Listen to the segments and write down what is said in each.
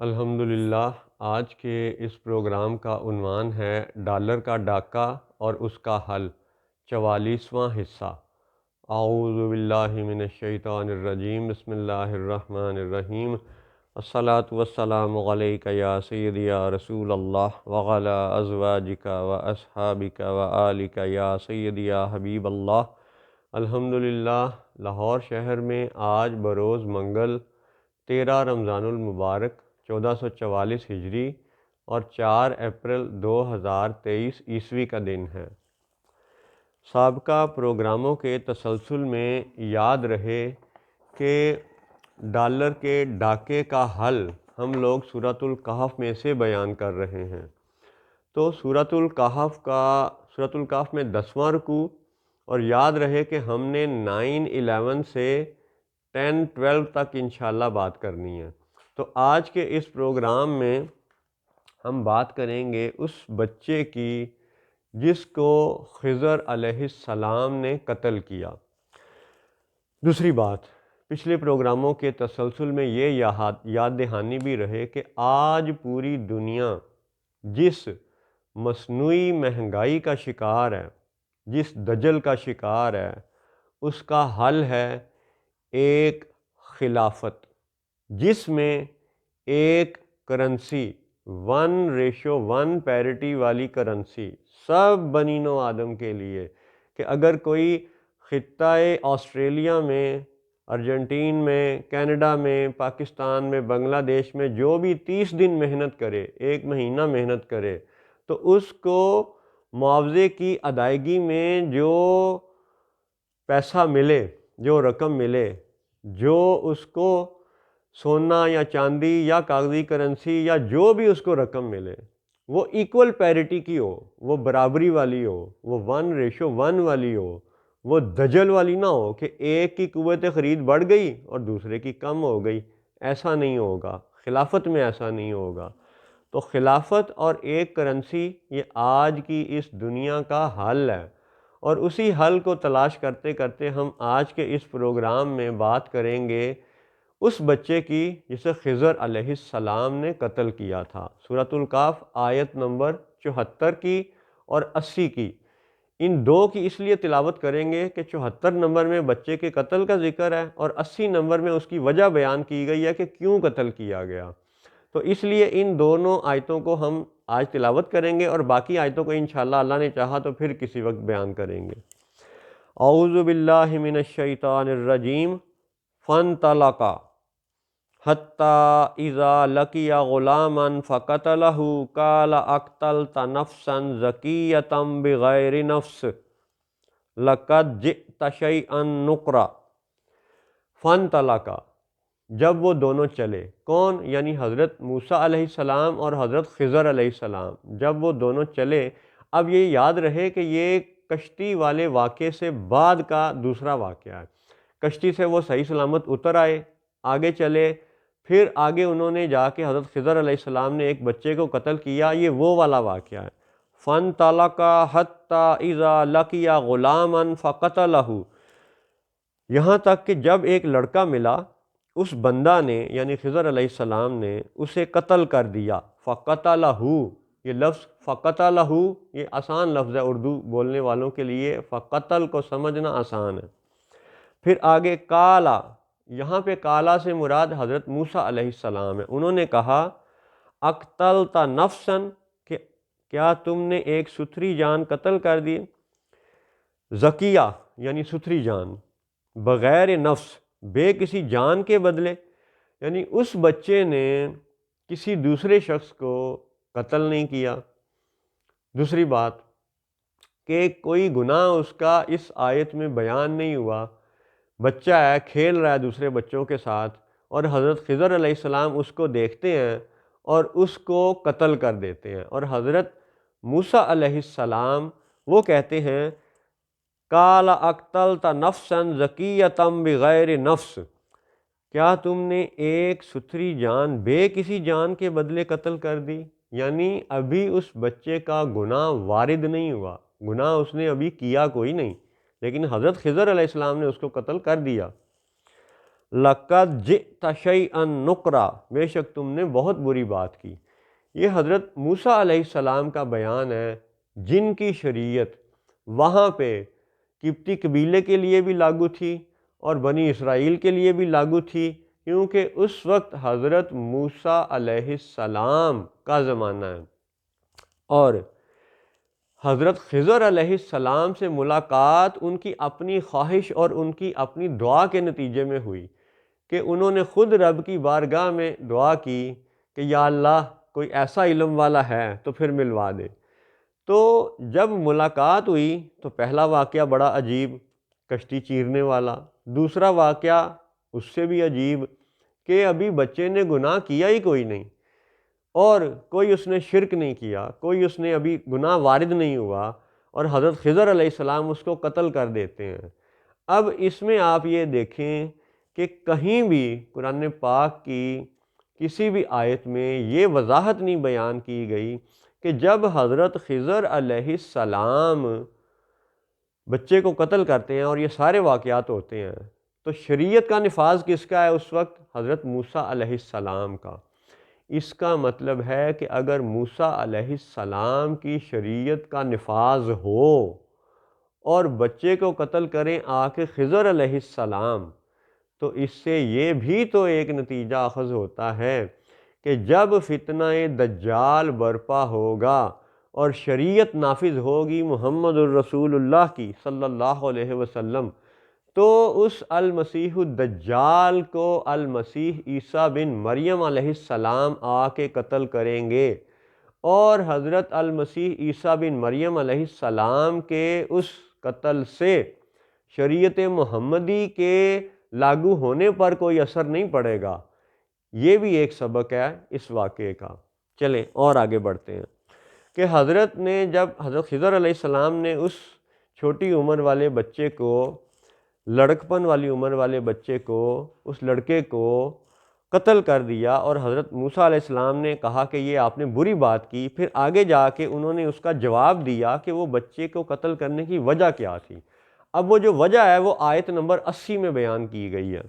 الحمدللہ آج کے اس پروگرام کا عنوان ہے ڈالر کا ڈاکہ اور اس کا حل، 44واں حصہ۔ اعوذ باللہ من الشیطان الرجیم، بسم اللہ الرحمن الرحیم۔ الصلاۃ والسلام علیک یا سیدی یا رسول اللہ وعلی ازواجک و اصحابک و آلک یا سیدی یا حبیب اللہ۔ الحمدللہ لاہور شہر میں آج بروز منگل 13 رمضان المبارک 1444 ہجری اور 4 اپریل 2023 عیسوی کا دن ہے۔ سابقہ پروگراموں کے تسلسل میں یاد رہے کہ ڈالر کے ڈاکے کا حل ہم لوگ سورۃ الکہف میں سے بیان کر رہے ہیں۔ تو سورۃ الکہف میں 10واں رکوع، اور یاد رہے کہ ہم نے 9-11 سے 10-12 تک انشاءاللہ بات کرنی ہے۔ تو آج کے اس پروگرام میں ہم بات کریں گے اس بچے کی جس کو خضر علیہ السلام نے قتل کیا۔ دوسری بات، پچھلے پروگراموں کے تسلسل میں یہ یاد دہانی بھی رہے کہ آج پوری دنیا جس مصنوعی مہنگائی کا شکار ہے، جس دجل کا شکار ہے، اس کا حل ہے ایک خلافت، جس میں ایک کرنسی 1:1 پیرٹی والی کرنسی سب بنی نوع آدم کے لیے، کہ اگر کوئی خطہ آسٹریلیا میں، ارجنٹین میں، کینیڈا میں، پاکستان میں، بنگلہ دیش میں جو بھی 30 دن محنت کرے، 1 مہینہ محنت کرے، تو اس کو معاوضے کی ادائیگی میں جو پیسہ ملے، جو رقم ملے، جو اس کو سونا یا چاندی یا کاغذی کرنسی یا جو بھی اس کو رقم ملے، وہ ایکول پیرٹی کی ہو، وہ برابری والی ہو، وہ 1:1 والی ہو، وہ دجل والی نہ ہو کہ ایک کی قوت خرید بڑھ گئی اور دوسرے کی کم ہو گئی۔ ایسا نہیں ہوگا، خلافت میں ایسا نہیں ہوگا۔ تو خلافت اور ایک کرنسی یہ آج کی اس دنیا کا حل ہے، اور اسی حل کو تلاش کرتے کرتے ہم آج کے اس پروگرام میں بات کریں گے اس بچے کی جسے خضر علیہ السلام نے قتل کیا تھا۔ سورۃ الکہف آیت نمبر 74 کی اور 80 کی، ان دو کی اس لیے تلاوت کریں گے کہ 74 نمبر میں بچے کے قتل کا ذکر ہے اور 80 نمبر میں اس کی وجہ بیان کی گئی ہے کہ کیوں قتل کیا گیا۔ تو اس لیے ان دونوں آیتوں کو ہم آج تلاوت کریں گے، اور باقی آیتوں کو انشاءاللہ اللہ نے چاہا تو پھر کسی وقت بیان کریں گے۔ اعوذ باللہ من الشیطان الرجیم۔ فانطلقا حتی اذا لقی غلاما فقتلہ قال اقتلت نفسا زکیۃ بغیر نفس لقد جئت شیئا نکرا۔ فانطلقا، جب وہ دونوں چلے، کون؟ یعنی حضرت موسیٰ علیہ السلام اور حضرت خضر علیہ السلام، جب وہ دونوں چلے۔ اب یہ یاد رہے کہ یہ کشتی والے واقعے سے بعد کا دوسرا واقعہ ہے۔ کشتی سے وہ صحیح سلامت اتر آئے، آگے چلے، پھر آگے انہوں نے جا کے حضرت خضر علیہ السلام نے ایک بچے کو قتل کیا، یہ وہ والا واقعہ ہے۔ فانطلقا حتی اذا لقی غلاما فقتلہ، یہاں تک کہ جب ایک لڑکا ملا، اس بندہ نے یعنی خضر علیہ السلام نے اسے قتل کر دیا۔ فقتلہ، یہ لفظ فقتلہ یہ آسان لفظ ہے اردو بولنے والوں کے لیے، فقتل کو سمجھنا آسان ہے۔ پھر آگے کالا، یہاں پہ کالا سے مراد حضرت موسیٰ علیہ السلام ہے۔ انہوں نے کہا اقتلت نفسا، کہ کیا تم نے ایک ستھری جان قتل کر دی؟ زکیہ یعنی ستھری جان، بغیر نفس بے کسی جان کے بدلے، یعنی اس بچے نے کسی دوسرے شخص کو قتل نہیں کیا۔ دوسری بات کہ کوئی گناہ اس کا اس آیت میں بیان نہیں ہوا، بچہ ہے کھیل رہا ہے دوسرے بچوں کے ساتھ، اور حضرت خضر علیہ السلام اس کو دیکھتے ہیں اور اس کو قتل کر دیتے ہیں، اور حضرت موسیٰ علیہ السلام وہ کہتے ہیں قال اقتلت نفسا زکیۃ بغیر نفس، کیا تم نے ایک ستھری جان بے کسی جان کے بدلے قتل کر دی؟ یعنی ابھی اس بچے کا گناہ وارد نہیں ہوا، گناہ اس نے ابھی کیا کوئی نہیں، لیکن حضرت خضر علیہ السلام نے اس کو قتل کر دیا۔ لَقَدْ جِئْتَ شَيْئًا نُقْرًا، بے شک تم نے بہت بری بات کی۔ یہ حضرت موسیٰ علیہ السلام کا بیان ہے جن کی شریعت وہاں پہ قبطی قبیلے کے لیے بھی لاگو تھی اور بنی اسرائیل کے لیے بھی لاگو تھی، کیونکہ اس وقت حضرت موسیٰ علیہ السلام کا زمانہ ہے، اور حضرت خضر علیہ السلام سے ملاقات ان کی اپنی خواہش اور ان کی اپنی دعا کے نتیجے میں ہوئی کہ انہوں نے خود رب کی بارگاہ میں دعا کی کہ یا اللہ کوئی ایسا علم والا ہے تو پھر ملوا دے۔ تو جب ملاقات ہوئی تو پہلا واقعہ بڑا عجیب، کشتی چیرنے والا، دوسرا واقعہ اس سے بھی عجیب کہ ابھی بچے نے گناہ کیا ہی کوئی نہیں، اور کوئی اس نے شرک نہیں کیا، کوئی اس نے ابھی گناہ وارد نہیں ہوا، اور حضرت خضر علیہ السلام اس کو قتل کر دیتے ہیں۔ اب اس میں آپ یہ دیکھیں کہ کہیں بھی قرآن پاک کی کسی بھی آیت میں یہ وضاحت نہیں بیان کی گئی کہ جب حضرت خضر علیہ السلام بچے کو قتل کرتے ہیں اور یہ سارے واقعات ہوتے ہیں تو شریعت کا نفاذ کس کا ہے اس وقت؟ حضرت موسیٰ علیہ السلام کا۔ اس کا مطلب ہے کہ اگر موسیٰ علیہ السلام کی شریعت کا نفاذ ہو اور بچے کو قتل کریں آ کے خضر علیہ السلام، تو اس سے یہ بھی تو ایک نتیجہ اخذ ہوتا ہے کہ جب فتنہ دجال برپا ہوگا اور شریعت نافذ ہوگی محمد الرسول اللہ کی صلی اللہ علیہ وسلم، تو اس المسیح الدجال کو المسیح عیسیٰ بن مریم علیہ السلام آ کے قتل کریں گے، اور حضرت المسیح عیسیٰ بن مریم علیہ السلام کے اس قتل سے شریعت محمدی کے لاگو ہونے پر کوئی اثر نہیں پڑے گا۔ یہ بھی ایک سبق ہے اس واقعے کا۔ چلیں اور آگے بڑھتے ہیں کہ حضرت نے جب حضرت خضر علیہ السلام نے اس چھوٹی عمر والے بچے کو، لڑکپن والی عمر والے بچے کو، اس لڑکے کو قتل کر دیا، اور حضرت موسیٰ علیہ السلام نے کہا کہ یہ آپ نے بری بات کی، پھر آگے جا کے انہوں نے اس کا جواب دیا کہ وہ بچے کو قتل کرنے کی وجہ کیا تھی۔ اب وہ جو وجہ ہے وہ آیت نمبر 80 میں بیان کی گئی ہے۔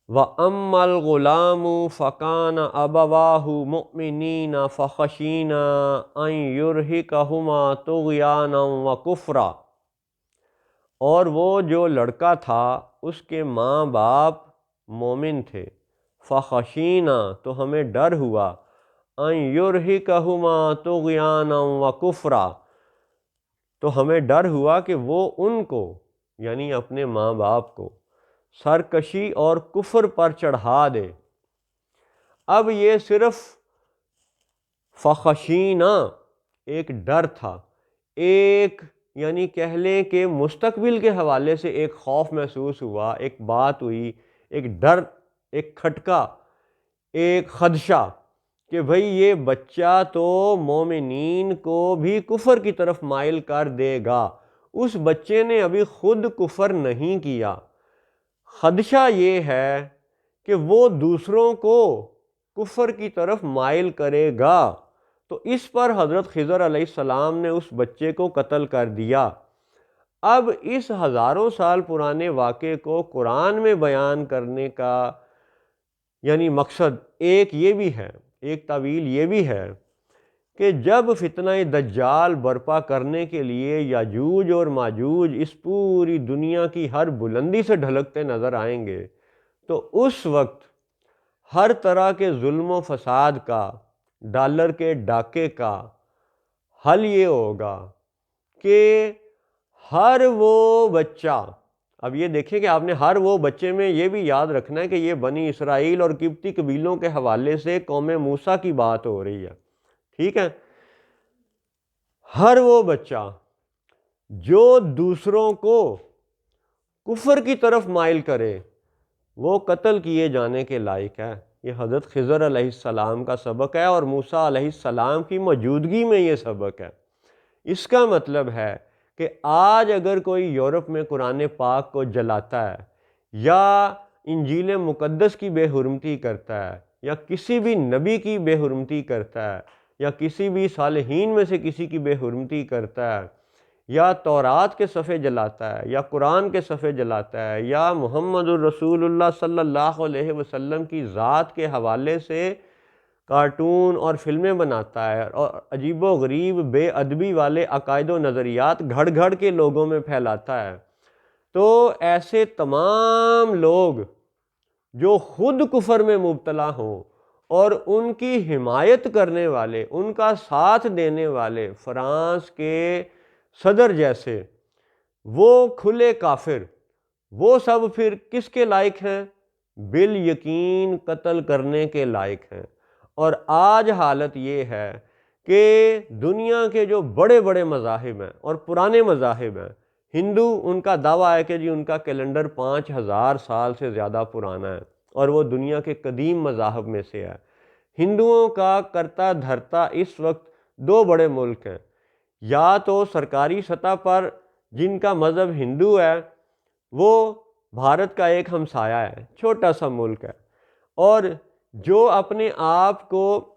وَأَمَّا الْغُلَامُ فَكَانَ أَبَوَاهُ مُؤْمِنِينَ فَخَشِينَا أَن يُرْهِقَهُمَا طُغْيَانًا وَكُفْرًا، اور وہ جو لڑکا تھا اس کے ماں باپ مومن تھے، فَخَشِينَا تو ہمیں ڈر ہوا، أَن يُرْهِقَهُمَا طُغْيَانًا وَكُفْرًا تو ہمیں ڈر ہوا کہ وہ ان کو یعنی اپنے ماں باپ کو سرکشی اور کفر پر چڑھا دے۔ اب یہ صرف فخشینہ ایک ڈر تھا، ایک یعنی کہہ لیں کہ مستقبل کے حوالے سے ایک خوف محسوس ہوا، ایک بات ہوئی، ایک ڈر، ایک کھٹکا، ایک خدشہ کہ بھئی یہ بچہ تو مومنین کو بھی کفر کی طرف مائل کر دے گا۔ اس بچے نے ابھی خود کفر نہیں کیا، خدشہ یہ ہے کہ وہ دوسروں کو کفر کی طرف مائل کرے گا، تو اس پر حضرت خضر علیہ السلام نے اس بچے کو قتل کر دیا۔ اب اس ہزاروں سال پرانے واقعے کو قرآن میں بیان کرنے کا یعنی مقصد ایک یہ بھی ہے، ایک تعویل یہ بھی ہے کہ جب فتنہ دجال برپا کرنے کے لیے یاجوج اور ماجوج اس پوری دنیا کی ہر بلندی سے ڈھلکتے نظر آئیں گے، تو اس وقت ہر طرح کے ظلم و فساد کا، ڈالر کے ڈاکے کا حل یہ ہوگا کہ ہر وہ بچہ، اب یہ دیکھیں کہ آپ نے ہر وہ بچے میں یہ بھی یاد رکھنا ہے کہ یہ بنی اسرائیل اور قبطی قبیلوں کے حوالے سے قوم موسیٰ کی بات ہو رہی ہے، ٹھیک ہے؟ ہر وہ بچہ جو دوسروں کو کفر کی طرف مائل کرے وہ قتل کیے جانے کے لائق ہے۔ یہ حضرت خضر علیہ السلام کا سبق ہے اور موسیٰ علیہ السلام کی موجودگی میں یہ سبق ہے۔ اس کا مطلب ہے کہ آج اگر کوئی یورپ میں قرآن پاک کو جلاتا ہے یا انجیل مقدس کی بے حرمتی کرتا ہے یا کسی بھی نبی کی بے حرمتی کرتا ہے یا کسی بھی صالحین میں سے کسی کی بے حرمتی کرتا ہے یا تورات کے صفحے جلاتا ہے، یا قرآن کے صفحے جلاتا ہے، یا محمد الرسول اللہ صلی اللہ علیہ وسلم کی ذات کے حوالے سے کارٹون اور فلمیں بناتا ہے اور عجیب و غریب بے ادبی والے عقائد و نظریات گھڑ گھڑ کے لوگوں میں پھیلاتا ہے، تو ایسے تمام لوگ جو خود کفر میں مبتلا ہوں اور ان کی حمایت کرنے والے، ان کا ساتھ دینے والے فرانس کے صدر جیسے وہ کھلے کافر، وہ سب پھر کس کے لائق ہیں؟ بالیقین قتل کرنے کے لائق ہیں۔ اور آج حالت یہ ہے کہ دنیا کے جو بڑے بڑے مذاہب ہیں اور پرانے مذاہب ہیں، ہندو، ان کا دعویٰ ہے کہ جی ان کا کیلنڈر 5000 سال سے زیادہ پرانا ہے اور وہ دنیا کے قدیم مذاہب میں سے ہے۔ ہندوؤں کا کرتا دھرتا اس وقت دو بڑے ملک ہیں، یا تو سرکاری سطح پر جن کا مذہب ہندو ہے وہ بھارت کا ایک ہمسایہ ہے، چھوٹا سا ملک ہے، اور جو اپنے آپ کو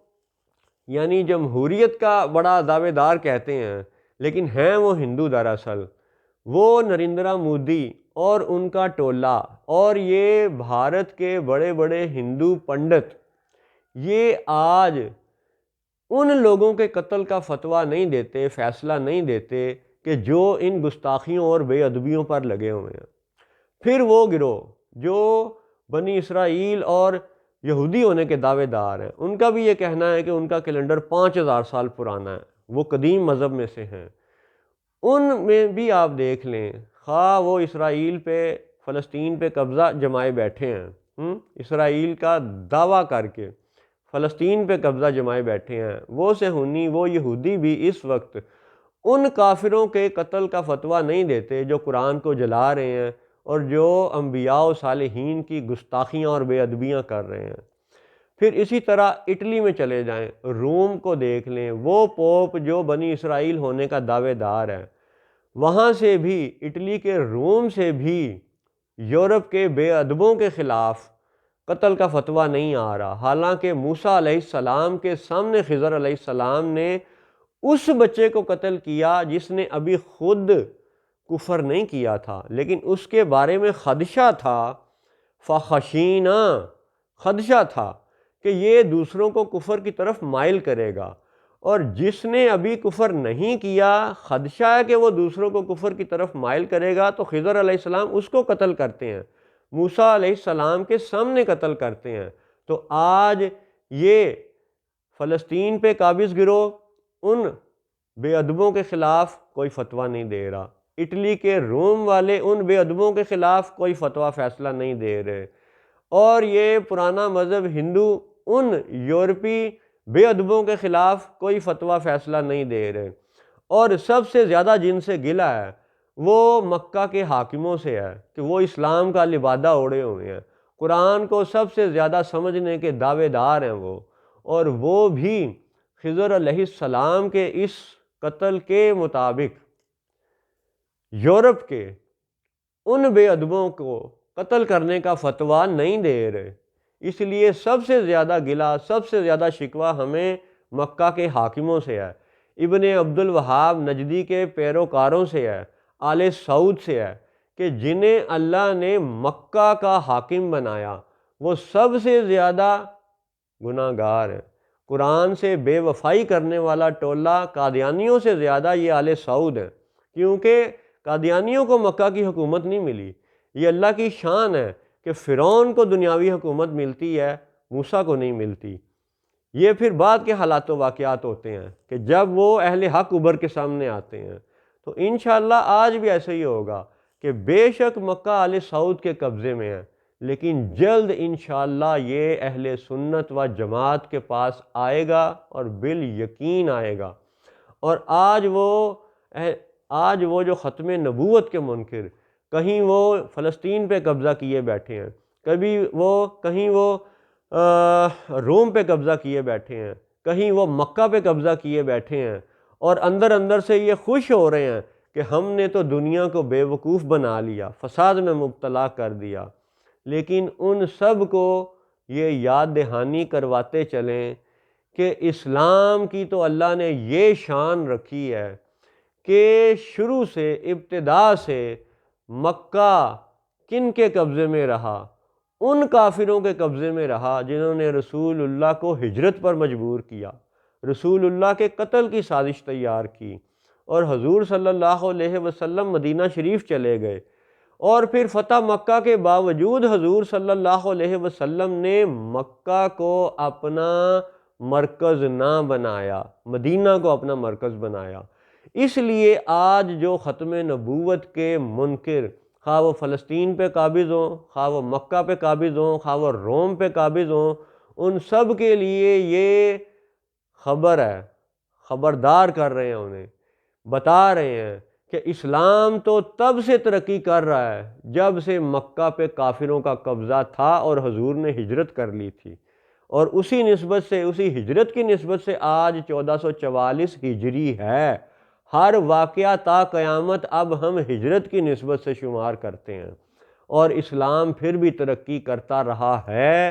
یعنی جمہوریت کا بڑا دعوے دار کہتے ہیں لیکن ہیں وہ ہندو دراصل، وہ نریندرا مودی اور ان کا ٹولہ اور یہ بھارت کے بڑے بڑے ہندو پنڈت، یہ آج ان لوگوں کے قتل کا فتویٰ نہیں دیتے، فیصلہ نہیں دیتے کہ جو ان گستاخیوں اور بے ادبیوں پر لگے ہوئے ہیں۔ پھر وہ گروہ جو بنی اسرائیل اور یہودی ہونے کے دعوے دار ہیں، ان کا بھی یہ کہنا ہے کہ ان کا کیلنڈر 5000 سال پرانا ہے، وہ قدیم مذہب میں سے ہیں۔ ان میں بھی آپ دیکھ لیں، خواہ وہ اسرائیل پہ، فلسطین پہ قبضہ جمائے بیٹھے ہیں، اسرائیل کا دعویٰ کر کے فلسطین پہ قبضہ جمائے بیٹھے ہیں، وہ صہیونی، وہ یہودی بھی اس وقت ان کافروں کے قتل کا فتویٰ نہیں دیتے جو قرآن کو جلا رہے ہیں اور جو انبیاء و صالحین کی گستاخیاں اور بے ادبیاں کر رہے ہیں۔ پھر اسی طرح اٹلی میں چلے جائیں، روم کو دیکھ لیں، وہ پوپ جو بنی اسرائیل ہونے کا دعوے دار ہے، وہاں سے بھی، اٹلی کے روم سے بھی یورپ کے بے ادبوں کے خلاف قتل کا فتویٰ نہیں آ رہا، حالانکہ موسیٰ علیہ السلام کے سامنے خضر علیہ السلام نے اس بچے کو قتل کیا جس نے ابھی خود کفر نہیں کیا تھا لیکن اس کے بارے میں خدشہ تھا، فخشینا، خدشہ تھا کہ یہ دوسروں کو کفر کی طرف مائل کرے گا، اور جس نے ابھی کفر نہیں کیا، خدشہ ہے کہ وہ دوسروں کو کفر کی طرف مائل کرے گا، تو خضر علیہ السلام اس کو قتل کرتے ہیں، موسیٰ علیہ السلام کے سامنے قتل کرتے ہیں۔ تو آج یہ فلسطین پہ قابض گروہ ان بے ادبوں کے خلاف کوئی فتویٰ نہیں دے رہا، اٹلی کے روم والے ان بے ادبوں کے خلاف کوئی فتویٰ فیصلہ نہیں دے رہے، اور یہ پرانا مذہب ہندو ان یورپی بے ادبوں کے خلاف کوئی فتویٰ فیصلہ نہیں دے رہے، اور سب سے زیادہ جن سے گلہ ہے وہ مکہ کے حاکموں سے ہے کہ وہ اسلام کا لبادہ اوڑھے ہوئے ہیں، قرآن کو سب سے زیادہ سمجھنے کے دعوے دار ہیں وہ، اور وہ بھی خضر علیہ السلام کے اس قتل کے مطابق یورپ کے ان بے ادبوں کو قتل کرنے کا فتویٰ نہیں دے رہے۔ اس لیے سب سے زیادہ گلہ، سب سے زیادہ شکوہ ہمیں مکہ کے حاکموں سے ہے، ابن عبد الوہاب نجدی کے پیروکاروں سے ہے، آل سعود سے ہے، کہ جنہیں اللہ نے مکہ کا حاکم بنایا وہ سب سے زیادہ گناہ گار ہے۔ قرآن سے بے وفائی کرنے والا ٹولہ قادیانیوں سے زیادہ یہ آل سعود ہے، کیونکہ قادیانیوں کو مکہ کی حکومت نہیں ملی۔ یہ اللہ کی شان ہے کہ فرعون کو دنیاوی حکومت ملتی ہے، موسیٰ کو نہیں ملتی۔ یہ پھر بعد کے حالات و واقعات ہوتے ہیں کہ جب وہ اہل حق ابھر کے سامنے آتے ہیں، تو انشاءاللہ آج بھی ایسے ہی ہوگا کہ بے شک مکہ آل سعود کے قبضے میں ہے، لیکن جلد انشاءاللہ یہ اہل سنت و جماعت کے پاس آئے گا اور بالیقین آئے گا۔ اور آج وہ جو ختم نبوت کے منکر، کہیں وہ فلسطین پہ قبضہ کیے بیٹھے ہیں، کہیں وہ روم پہ قبضہ کیے بیٹھے ہیں، کہیں وہ مکہ پہ قبضہ کیے بیٹھے ہیں، اور اندر اندر سے یہ خوش ہو رہے ہیں کہ ہم نے تو دنیا کو بے وقوف بنا لیا، فساد میں مبتلا کر دیا۔ لیکن ان سب کو یہ یاد دہانی کرواتے چلیں کہ اسلام کی تو اللہ نے یہ شان رکھی ہے کہ شروع سے ابتدا سے مکہ کن کے قبضے میں رہا؟ ان کافروں کے قبضے میں رہا جنہوں نے رسول اللہ کو ہجرت پر مجبور کیا، رسول اللہ کے قتل کی سازش تیار کی، اور حضور صلی اللہ علیہ وسلم مدینہ شریف چلے گئے، اور پھر فتح مکہ کے باوجود حضور صلی اللہ علیہ وسلم نے مکہ کو اپنا مرکز نہ بنایا، مدینہ کو اپنا مرکز بنایا۔ اس لیے آج جو ختم نبوت کے منکر، خواہ وہ فلسطین پہ قابض ہوں، خواہ وہ مکہ پہ قابض ہوں، خواہ وہ روم پہ قابض ہوں، ان سب کے لیے یہ خبر ہے، خبردار کر رہے ہیں، انہیں بتا رہے ہیں کہ اسلام تو تب سے ترقی کر رہا ہے جب سے مکہ پہ کافروں کا قبضہ تھا اور حضور نے ہجرت کر لی تھی، اور اسی نسبت سے، اسی ہجرت کی نسبت سے آج 1444 ہجری ہے۔ ہر واقعہ تا قیامت اب ہم ہجرت کی نسبت سے شمار کرتے ہیں، اور اسلام پھر بھی ترقی کرتا رہا ہے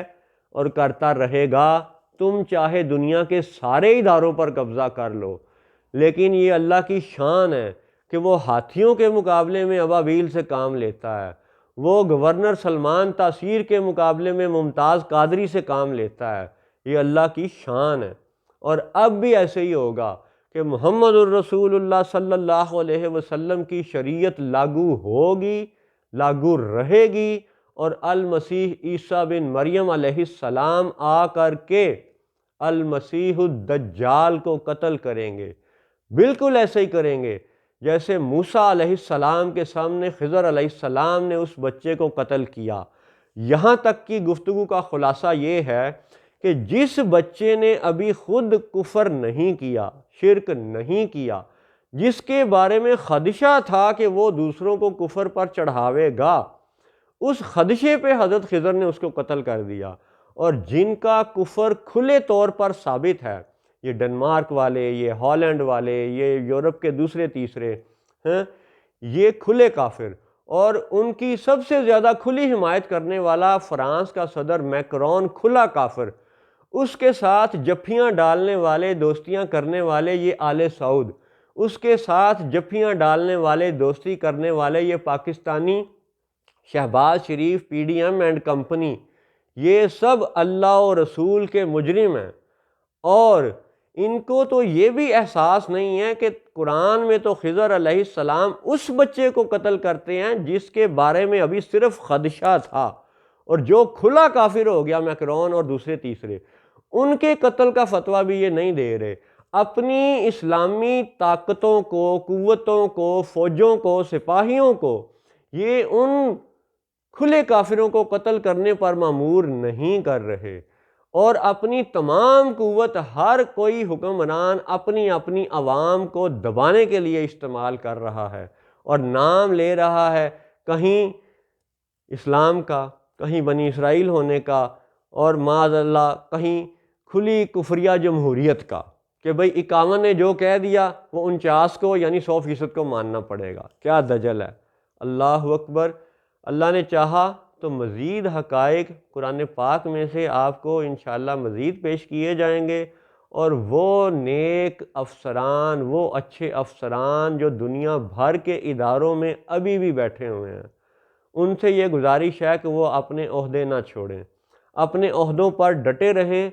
اور کرتا رہے گا۔ تم چاہے دنیا کے سارے اداروں پر قبضہ کر لو، لیکن یہ اللہ کی شان ہے کہ وہ ہاتھیوں کے مقابلے میں ابابیل سے کام لیتا ہے، وہ گورنر سلمان تاثیر کے مقابلے میں ممتاز قادری سے کام لیتا ہے۔ یہ اللہ کی شان ہے، اور اب بھی ایسے ہی ہوگا کہ محمد الرسول اللہ صلی اللہ علیہ وسلم کی شریعت لاگو ہوگی، لاگو رہے گی، اور المسیح عیسیٰ بن مریم علیہ السلام آ کر کے المسیح الدجال کو قتل کریں گے۔ بالکل ایسے ہی کریں گے جیسے موسیٰ علیہ السلام کے سامنے خضر علیہ السلام نے اس بچے کو قتل کیا۔ یہاں تک کی گفتگو کا خلاصہ یہ ہے کہ جس بچے نے ابھی خود کفر نہیں کیا، شرک نہیں کیا، جس کے بارے میں خدشہ تھا کہ وہ دوسروں کو کفر پر چڑھاوے گا، اس خدشے پہ حضرت خضر نے اس کو قتل کر دیا۔ اور جن کا کفر کھلے طور پر ثابت ہے، یہ ڈنمارک والے، یہ ہالینڈ والے، یہ یورپ کے دوسرے تیسرے ہیں، یہ کھلے کافر، اور ان کی سب سے زیادہ کھلی حمایت کرنے والا فرانس کا صدر میکرون کھلا کافر، اس کے ساتھ جفیاں ڈالنے والے، دوستیاں کرنے والے یہ آل سعود، اس کے ساتھ جفیاں ڈالنے والے، دوستی کرنے والے یہ Pakistani Shehbaz Sharif, P D M and company, یہ سب اللہ و رسول کے مجرم ہیں۔ اور ان کو تو یہ بھی احساس نہیں ہے کہ قرآن میں تو خضر علیہ السلام اس بچے کو قتل کرتے ہیں جس کے بارے میں ابھی صرف خدشہ تھا، اور جو کھلا کافر ہو گیا میکرون اور دوسرے تیسرے، ان کے قتل کا فتویٰ بھی یہ نہیں دے رہے۔ اپنی اسلامی طاقتوں کو، قوتوں کو، فوجوں کو، سپاہیوں کو یہ ان کھلے کافروں کو قتل کرنے پر مامور نہیں کر رہے، اور اپنی تمام قوت ہر کوئی حکمران اپنی اپنی عوام کو دبانے کے لیے استعمال کر رہا ہے، اور نام لے رہا ہے کہیں اسلام کا، کہیں بنی اسرائیل ہونے کا، اور معاذ اللہ کہیں کھلی کفریہ جمہوریت کا، کہ بھئی 51 نے جو کہہ دیا وہ 49 کو یعنی 100% کو ماننا پڑے گا۔ کیا دجل ہے! اللہ اکبر۔ اللہ نے چاہا تو مزید حقائق قرآن پاک میں سے آپ کو انشاءاللہ مزید پیش کیے جائیں گے، اور وہ نیک افسران، وہ اچھے افسران جو دنیا بھر کے اداروں میں ابھی بھی بیٹھے ہوئے ہیں، ان سے یہ گزارش ہے کہ وہ اپنے عہدے نہ چھوڑیں، اپنے عہدوں پر ڈٹے رہیں،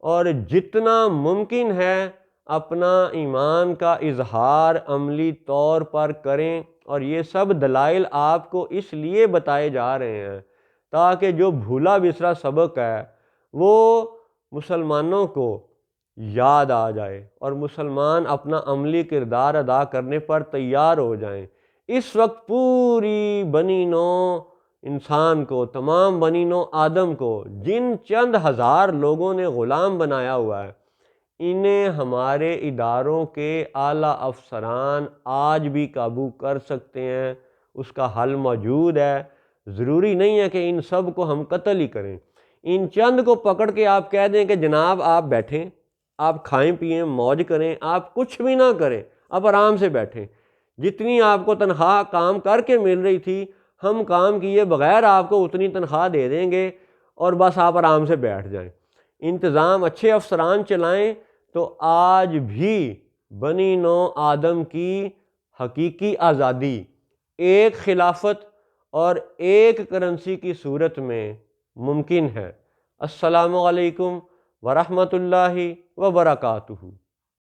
اور جتنا ممکن ہے اپنا ایمان کا اظہار عملی طور پر کریں۔ اور یہ سب دلائل آپ کو اس لیے بتائے جا رہے ہیں تاکہ جو بھولا بسرا سبق ہے وہ مسلمانوں کو یاد آ جائے، اور مسلمان اپنا عملی کردار ادا کرنے پر تیار ہو جائیں۔ اس وقت پوری بنی نو انسان کو، تمام بنی نو آدم کو، جن چند ہزار لوگوں نے غلام بنایا ہوا ہے، انہیں ہمارے اداروں کے اعلیٰ افسران آج بھی قابو کر سکتے ہیں۔ اس کا حل موجود ہے۔ ضروری نہیں ہے کہ ان سب کو ہم قتل ہی کریں۔ ان چند کو پکڑ کے آپ کہہ دیں کہ جناب آپ بیٹھیں، آپ کھائیں پئیں، موج کریں، آپ کچھ بھی نہ کریں، آپ آرام سے بیٹھیں، جتنی آپ کو تنخواہ کام کر کے مل رہی تھی ہم کام کیے بغیر آپ کو اتنی تنخواہ دے دیں گے، اور بس آپ آرام سے بیٹھ جائیں، انتظام اچھے افسران چلائیں، تو آج بھی بنی نو آدم کی حقیقی آزادی ایک خلافت اور ایک کرنسی کی صورت میں ممکن ہے۔ السلام علیکم ورحمۃ اللہ وبرکاتہ۔